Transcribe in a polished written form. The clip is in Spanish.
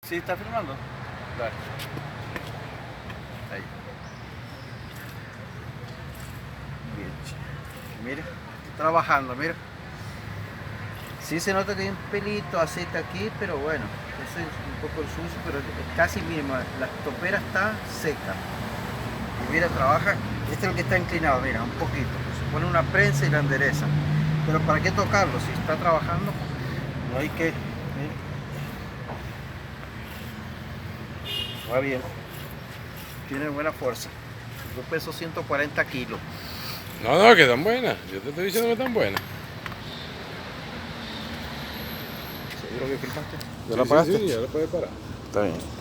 ¿Sí está filmando? Dale. Ahí. Bien. Mira, trabajando, mira. Sí se nota que hay un pelito, aceite aquí, pero bueno, eso es un poco sucio, pero es casi mismo. La topera está seca. Y mira, trabaja, este es el que está inclinado, mira, un poquito. Se pone una prensa y la endereza. Pero ¿para qué tocarlo? Si está trabajando, no hay que... Mira. Va bien. Tiene buena fuerza. Yo peso 140 kilos. No, que tan buenas. Yo te estoy diciendo que están buenas. ¿Seguro que filmaste? ¿Ya la apagaste? Sí, ya la puedes parar. Está bien.